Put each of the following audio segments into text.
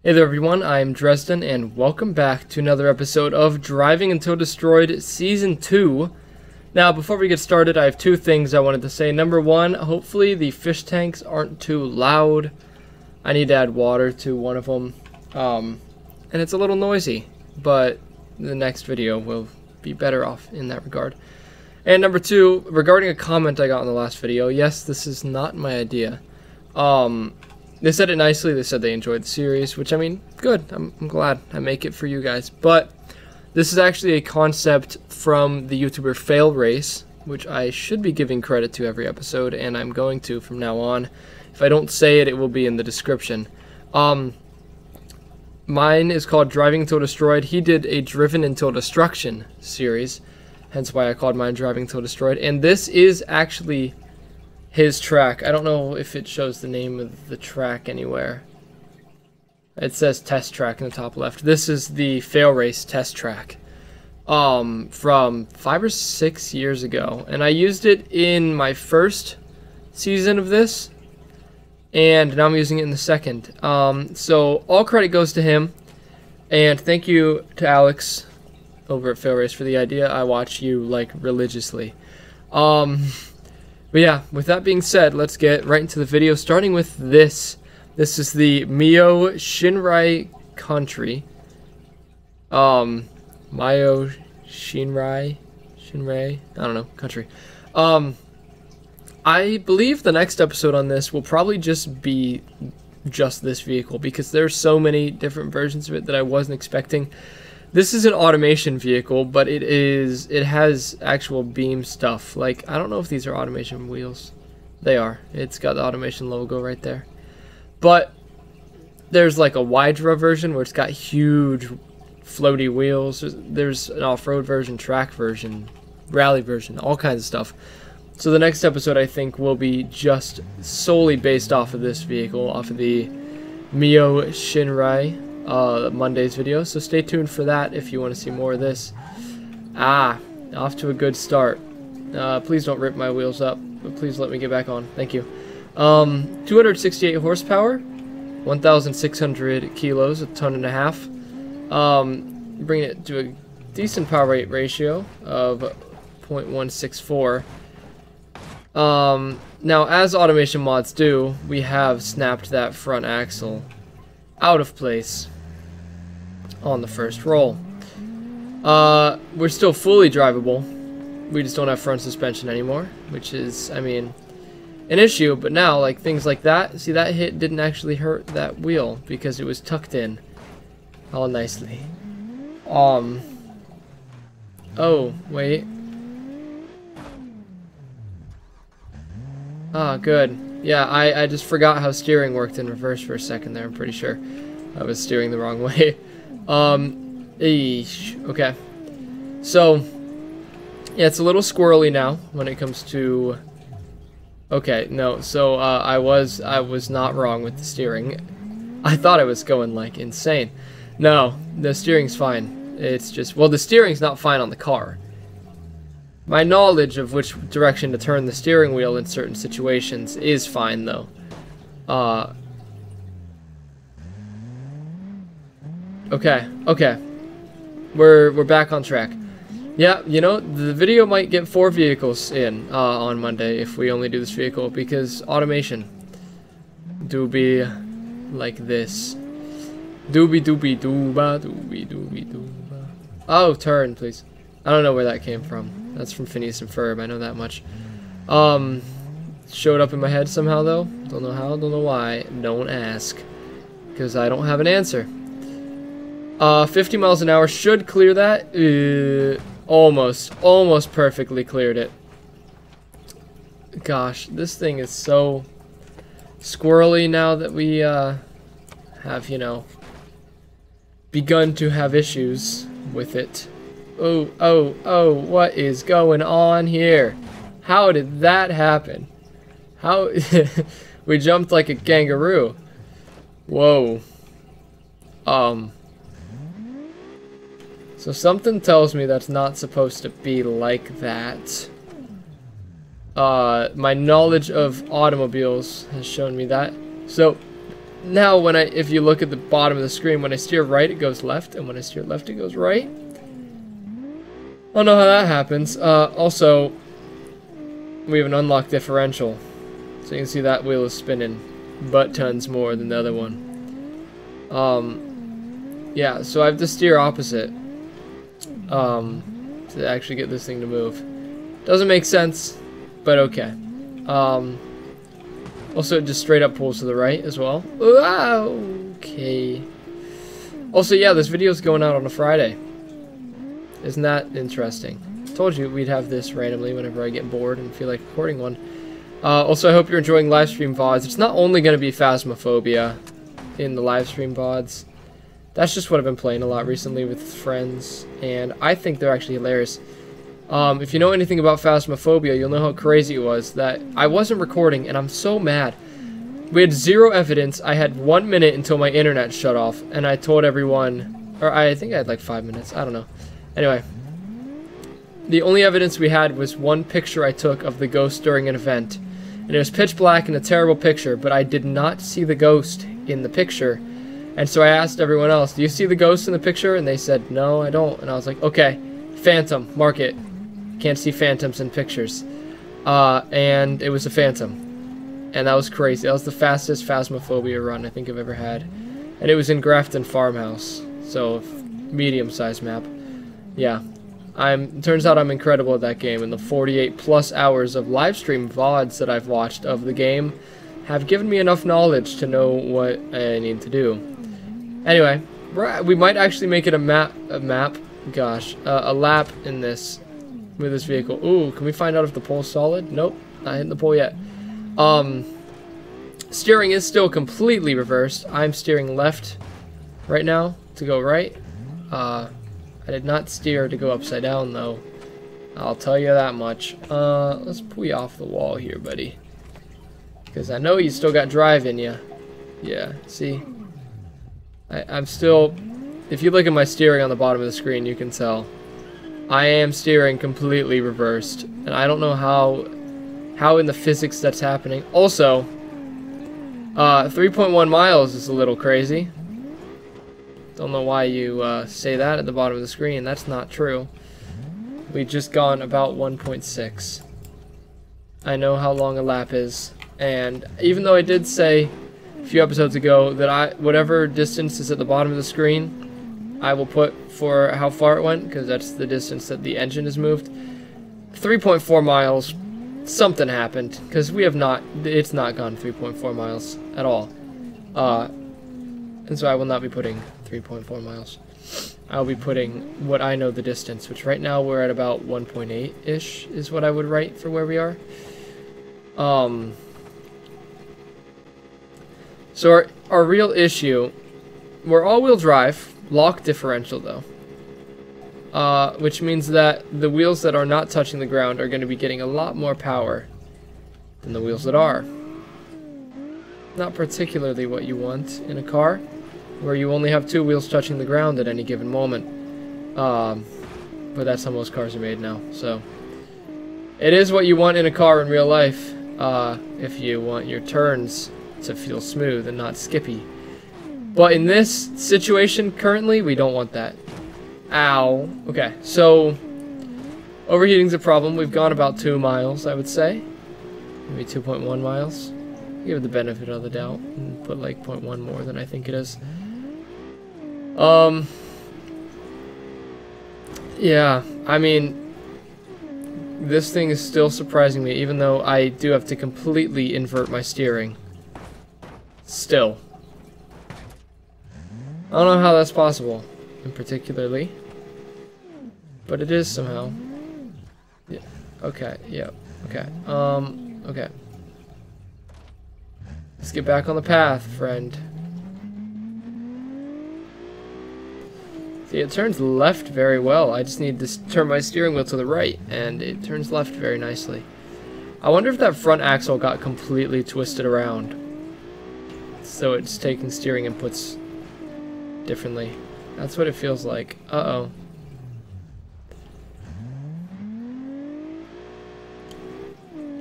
Hey there everyone, I'm Dresden and welcome back to another episode of Driving Until Destroyed Season 2. Now before we get started, I have two things I wanted to say. Number one, hopefully the fish tanks aren't too loud. I need to add water to one of them. And it's a little noisy, but the next video will be better off in that regard. And number two, regarding a comment I got in the last video, yes, this is not my idea. They said it nicely. They said they enjoyed the series, which, I mean, good. I'm glad I make it for you guys. But this is actually a concept from the YouTuber T-wReX, which I should be giving credit to every episode, and I'm going to from now on. If I don't say it, it will be in the description. Mine is called Driving Until Destroyed. He did a Driven Until Destruction series, hence why I called mine Driving Until Destroyed. And this is actually his track. I don't know if it shows the name of the track anywhere. It says test track in the top left. This is the T-wReX test track from 5 or 6 years ago, and I used it in my first season of this, and now I'm using it in the second. So all credit goes to him, and thank you to Alex over at T-wReX for the idea. I watch you like religiously. But yeah, with that being said, let's get right into the video, starting with this. This is the Mio Shinrai Country. Mio Shinrai? I don't know, country. I believe the next episode on this will probably just be just this vehicle, because there's so many different versions of it that I wasn't expecting. This is an automation vehicle, but it has actual beam stuff. Like, I don't know if these are automation wheels. They are. It's got the automation logo right there. But there's like a Wydra version where it's got huge floaty wheels. There's an off-road version, track version, rally version, all kinds of stuff. So the next episode, I think, will be just solely based off of this vehicle, off of the Mio Shinrai Monday's video, so stay tuned for that if you want to see more of this. Off to a good start. Please don't rip my wheels up, but please let me get back on. Thank you. 268 horsepower, 1,600 kilos, a ton and a half. Bringing it to a decent power weight ratio of 0.164. Now, as automation mods do, we have snapped that front axle out of place on the first roll. We're still fully drivable. We just don't have front suspension anymore, which is, I mean, an issue. But now, like, things like that, see, that hit didn't actually hurt that wheel because it was tucked in all nicely. Oh, wait. Good. Yeah, I just forgot how steering worked in reverse for a second there. I'm pretty sure I was steering the wrong way. Okay. So, yeah, it's a little squirrely now when it comes to... Okay, no, so I was not wrong with the steering. I thought I was going, like, insane. No, the steering's fine. It's just... Well, the steering's not fine on the car. My knowledge of which direction to turn the steering wheel in certain situations is fine, though. Okay. We're back on track. Yeah, you know, the video might get 4 vehicles in on Monday if we only do this vehicle, because automation do be like this. Doobie doobie dooba doobie doobie dooba. Oh, turn, please. I don't know where that came from. That's from Phineas and Ferb, I know that much. Showed up in my head somehow, though. Don't know how, don't know why. Don't ask, because I don't have an answer. 50 miles an hour should clear that. Almost perfectly cleared it. Gosh, this thing is so squirrely now that we have, you know, begun to have issues with it. Oh, what is going on here? How did that happen? How... We jumped like a kangaroo. Whoa. So something tells me that's not supposed to be like that. My knowledge of automobiles has shown me that. So now if you look at the bottom of the screen, when I steer right, it goes left, and when I steer left, it goes right. I don't know how that happens. Also, we have an unlocked differential. So you can see that wheel is spinning butt tons more than the other one. Yeah, so I have to steer opposite to actually get this thing to move. Doesn't make sense, but okay. Also, it just straight up pulls to the right as well. Okay. Also, yeah, this video is going out on a Friday. Isn't that interesting? Told you we'd have this randomly whenever I get bored and feel like recording one. Also, I hope you're enjoying live stream VODs. It's not only going to be Phasmophobia in the live stream VODs. That's just what I've been playing a lot recently with friends, and I think they're actually hilarious. If you know anything about Phasmophobia, you'll know how crazy it was that I wasn't recording, and I'm so mad. We had zero evidence. I had 1 minute until my internet shut off, and I told everyone, or I think I had like 5 minutes, I don't know. Anyway, the only evidence we had was one picture I took of the ghost during an event, and it was pitch black and a terrible picture, but I did not see the ghost in the picture. And so I asked everyone else, do you see the ghost in the picture? And they said, no, I don't. And I was like, okay, phantom, mark it. Can't see phantoms in pictures. And it was a phantom. And that was crazy. That was the fastest Phasmophobia run I think I've ever had. And it was in Grafton Farmhouse. So, medium-sized map. Yeah. Turns out I'm incredible at that game. And the 48 plus hours of live stream VODs that I've watched of the game have given me enough knowledge to know what I need to do. Anyway, we might actually make it a lap in this, with this vehicle. Ooh, can we find out if the pole's solid? Nope, not hitting the pole yet. Steering is still completely reversed. I'm steering left right now to go right. I did not steer to go upside down though. I'll tell you that much. Let's pull you off the wall here, buddy. Because I know you still got drive in you. Yeah, see? I'm still... If you look at my steering on the bottom of the screen, you can tell. I am steering completely reversed. And I don't know how in the physics that's happening. Also, 3.1 miles is a little crazy. Don't know why you say that at the bottom of the screen. That's not true. We've just gone about 1.6. I know how long a lap is. And even though I did say a few episodes ago that whatever distance is at the bottom of the screen, I will put for how far it went, because that's the distance that the engine has moved. 3.4 miles, something happened, because it's not gone 3.4 miles at all. And so I will not be putting 3.4 miles. I'll be putting what I know the distance, which right now we're at about 1.8-ish is what I would write for where we are. So our real issue, we're all-wheel drive, lock differential though, which means that the wheels that are not touching the ground are going to be getting a lot more power than the wheels that are. Not particularly what you want in a car, where you only have two wheels touching the ground at any given moment. But that's how most cars are made now, so it is what you want in a car in real life, if you want your turns to feel smooth and not skippy. But in this situation currently, we don't want that. Ow. Okay, so overheating's a problem. We've gone about 2 miles, I would say. Maybe 2.1 miles. Give it the benefit of the doubt and put like 0.1 more than I think it is. Yeah, I mean, this thing is still surprising me, even though I do have to completely invert my steering. Still. I don't know how that's possible, in particularly, but it is somehow. Yeah. Okay. Yeah. Okay. Okay. Let's get back on the path, friend. See, it turns left very well. I just need to turn my steering wheel to the right, and it turns left very nicely. I wonder if that front axle got completely twisted around, so it's taking steering inputs differently. That's what it feels like. Uh-oh.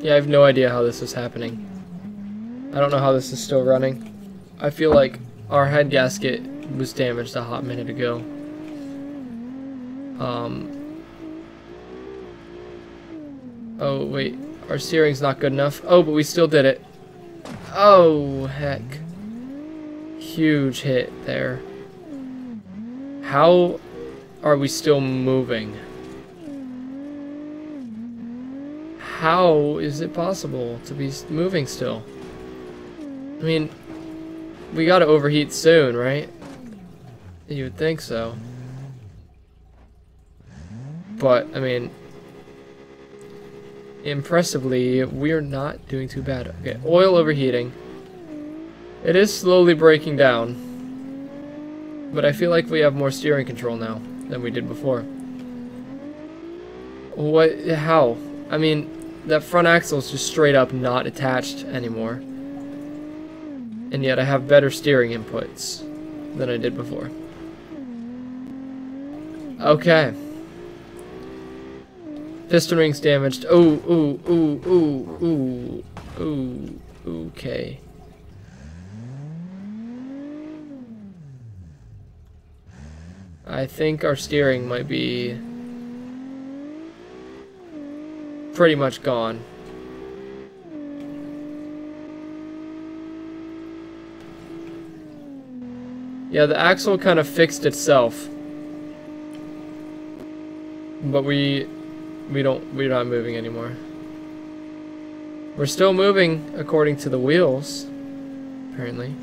Yeah, I have no idea how this is happening. I don't know how this is still running. I feel like our head gasket was damaged a hot minute ago. Oh, wait. Our steering's not good enough. Oh, but we still did it. Oh, heck. Huge hit there. How are we still moving? How is it possible to be moving still? I mean, we gotta overheat soon, right? You would think so. But, I mean, impressively, we're not doing too bad. Okay, oil overheating. It is slowly breaking down. But I feel like we have more steering control now than we did before. What? How? I mean, that front axle is just straight up not attached anymore. And yet I have better steering inputs than I did before. Okay. Piston rings damaged. Ooh, ooh, ooh, ooh, ooh, ooh. Okay. I think our steering might be pretty much gone. Yeah, the axle kind of fixed itself. But we're not moving anymore. We're still moving according to the wheels, apparently.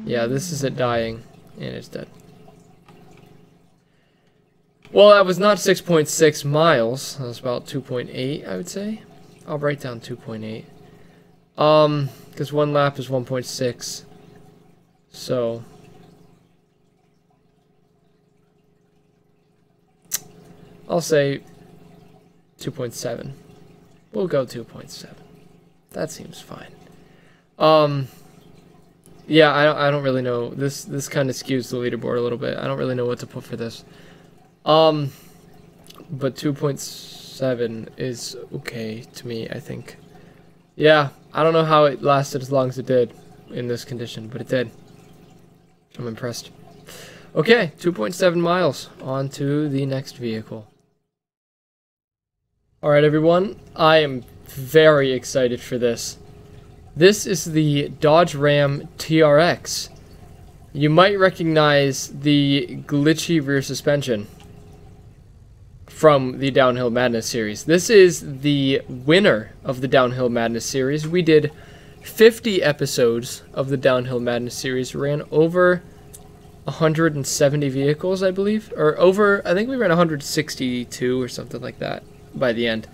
Yeah, this is it dying, and it's dead. Well, that was not 6.6 miles. That was about 2.8, I would say. I'll write down 2.8. Because one lap is 1.6. So I'll say 2.7. We'll go 2.7. That seems fine. Yeah, I don't really know. This kind of skews the leaderboard a little bit. I don't really know what to put for this. But 2.7 is okay to me, I think. Yeah, I don't know how it lasted as long as it did in this condition, but it did. I'm impressed. Okay, 2.7 miles. On to the next vehicle. Alright everyone, I am very excited for this. This is the Dodge Ram T-wReX. You might recognize the glitchy rear suspension from the Downhill Madness series. This is the winner of the Downhill Madness series. We did 50 episodes of the Downhill Madness series, ran over 170 vehicles, I believe, or over, I think we ran 162 or something like that by the end,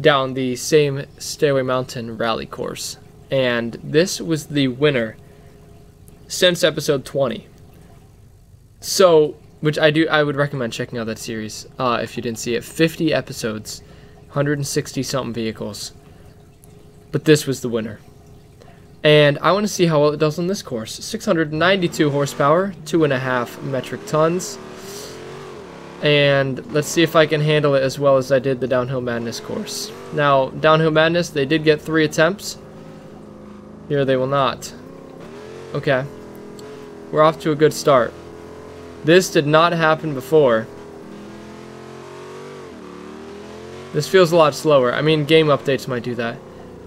down the same Stairway Mountain rally course. And this was the winner since episode 20. So, which I would recommend checking out that series if you didn't see it. 50 episodes, 160 something vehicles. But this was the winner. And I want to see how well it does on this course. 692 horsepower, 2.5 metric tons. And let's see if I can handle it as well as I did the Downhill Madness course. Now, Downhill Madness, they did get 3 attempts. Here they will not. Okay. We're off to a good start. This did not happen before. This feels a lot slower. I mean, game updates might do that.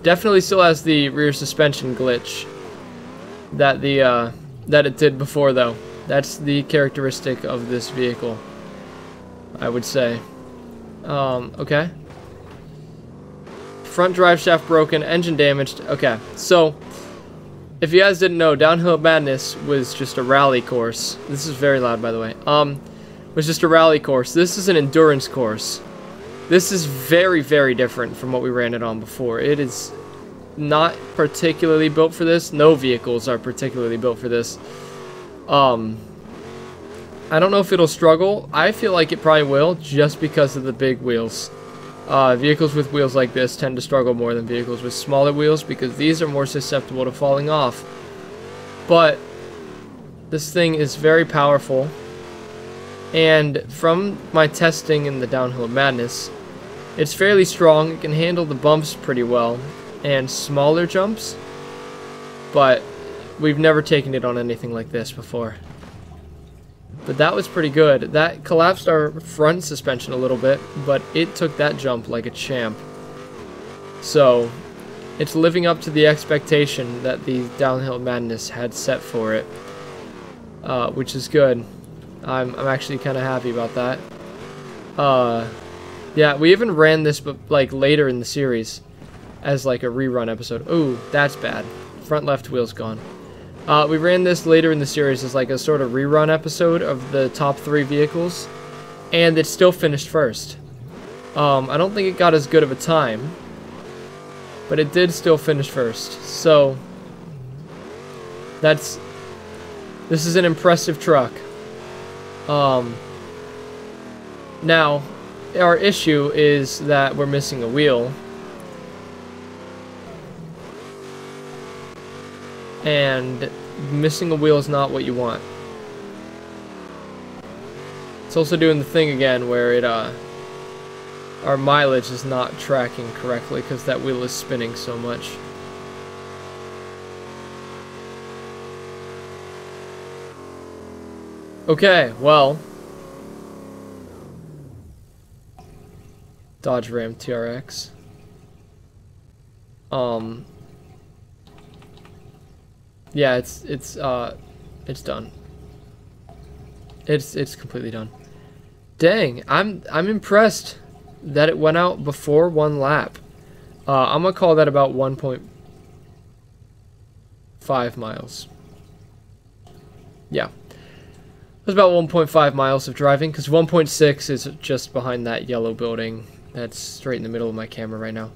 Definitely still has the rear suspension glitch that it did before, though. That's the characteristic of this vehicle, I would say. Okay. Front drive shaft broken, engine damaged. Okay, so if you guys didn't know, Downhill Madness was just a rally course. This is very loud, by the way. Was just a rally course. This is an endurance course. This is very, very different from what we ran it on before. It is not particularly built for this. No vehicles are particularly built for this. I don't know if it'll struggle. I feel like it probably will, just because of the big wheels. Vehicles with wheels like this tend to struggle more than vehicles with smaller wheels, because these are more susceptible to falling off. But this thing is very powerful, and from my testing in the Downhill Madness, it's fairly strong. It can handle the bumps pretty well and smaller jumps, but we've never taken it on anything like this before. But that was pretty good. That collapsed our front suspension a little bit, but it took that jump like a champ. So, it's living up to the expectation that the Downhill Madness had set for it, which is good. I'm actually kind of happy about that. Yeah, we even ran this like later in the series as like a rerun episode. Ooh, that's bad. Front left wheel's gone. We ran this later in the series as like a sort of rerun episode of the top 3 vehicles, and it still finished first. I don't think it got as good of a time, but it did still finish first. So this is an impressive truck. Now, our issue is that we're missing a wheel. And missing a wheel is not what you want. It's also doing the thing again where it, our mileage is not tracking correctly because that wheel is spinning so much. Okay, well. Dodge Ram T-wReX. Yeah, it's done. It's completely done. Dang, I'm impressed that it went out before 1 lap. I'm gonna call that about 1.5 miles. Yeah. It was about 1.5 miles of driving, because 1.6 is just behind that yellow building. That's straight in the middle of my camera right now.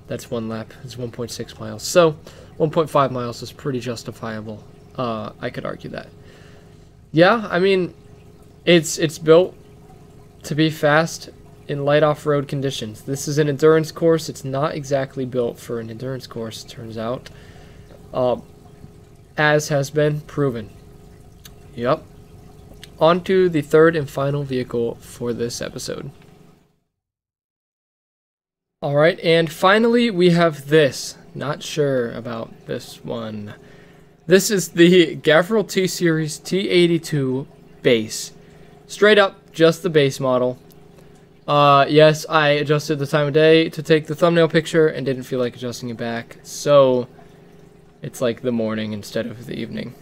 That's 1 lap. It's 1.6 miles. So, 1.5 miles is pretty justifiable. I could argue that. Yeah, I mean, it's built to be fast in light off-road conditions. This is an endurance course. It's not exactly built for an endurance course, turns out. As has been proven. Yep. On to the 3rd and final vehicle for this episode. Alright, and finally we have this. Not sure about this one. This is the Gafferl T-Series T82 base. Straight up, just the base model. Yes, I adjusted the time of day to take the thumbnail picture and didn't feel like adjusting it back. So, it's like the morning instead of the evening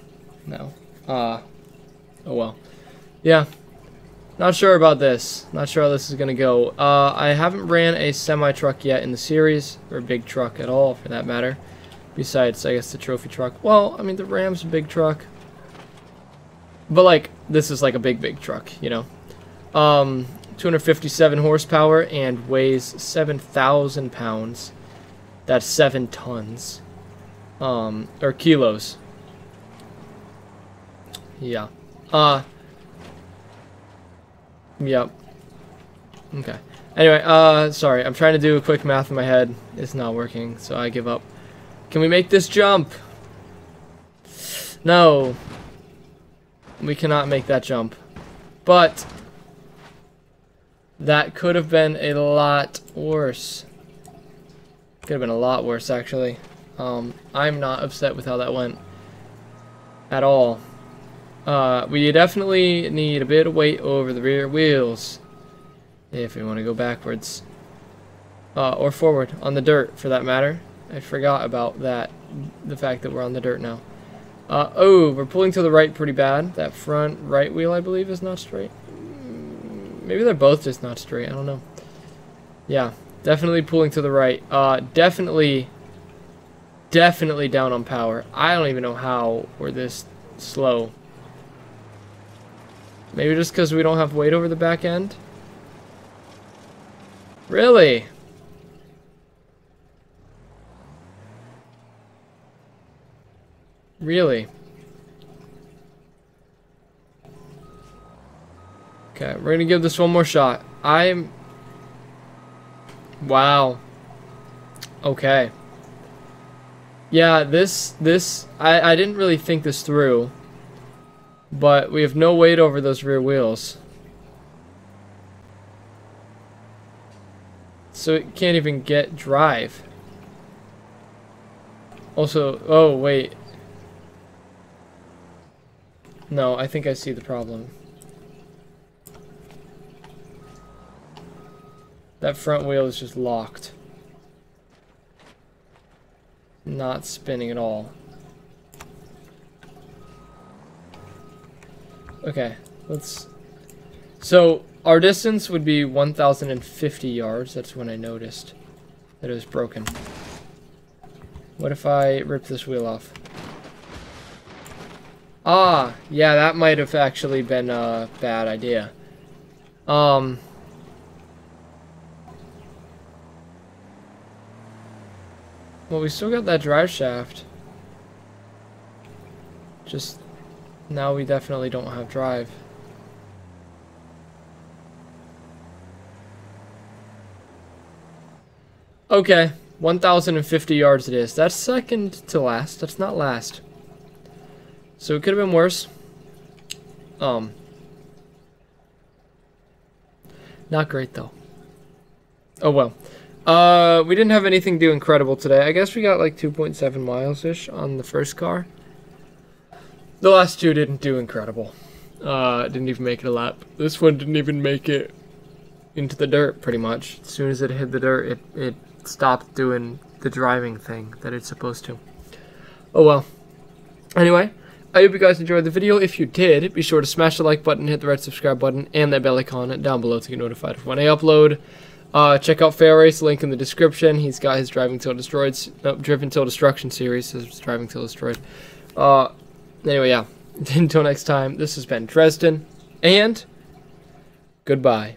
now. Oh well. Yeah. Not sure about this. Not sure how this is going to go. I haven't ran a semi-truck yet in the series, or a big truck at all, for that matter. Besides, I guess, the trophy truck. Well, I mean, the Ram's a big truck. But, like, this is like a big truck, you know. 257 horsepower and weighs 7,000 pounds. That's 7 tons. Or kilos. Yeah. Yep. Okay. Anyway, sorry. I'm trying to do a quick math in my head. It's not working, so I give up. Can we make this jump? No. We cannot make that jump. But that could have been a lot worse. Could have been a lot worse, actually. I'm not upset with how that went. At all. We definitely need a bit of weight over the rear wheels if we want to go backwards or forward on the dirt, for that matter. I forgot about that, the fact that we're on the dirt now. Oh, we're pulling to the right pretty bad. That front right wheel, I believe, is not straight. Maybe they're both just not straight. I don't know. Yeah, definitely pulling to the right. Definitely down on power. I don't even know how we're this slow. Maybe just because we don't have weight over the back end? Really? Really? Okay, we're gonna give this one more shot. Wow. Okay. Yeah, I didn't really think this through. But we have no weight over those rear wheels. So it can't even get drive. Also, oh wait. No, I think I see the problem. That front wheel is just locked. Not spinning at all. Okay, let's... So, our distance would be 1,050 yards. That's when I noticed that it was broken. What if I rip this wheel off? Ah, yeah, that might have actually been a bad idea. Well, we still got that drive shaft. Just now we definitely don't have drive. Okay, 1,050 yards it is. That's second to last. That's not last. So it could have been worse. Not great though. Oh well. We didn't have anything do incredible today. I guess we got like 2.7 miles-ish on the first car. The last two didn't do incredible. Didn't even make it a lap. This one didn't even make it into the dirt, pretty much. As soon as it hit the dirt, it stopped doing the driving thing that it's supposed to. Oh well. Anyway, I hope you guys enjoyed the video. If you did, be sure to smash the like button, hit the red subscribe button, and that bell icon down below to get notified of when I upload. Check out T-wReX, link in the description. He's got his Driven Till Destruction series, his Driving Till Destroyed. Anyway, yeah. Until next time, this has been Dresden, and goodbye.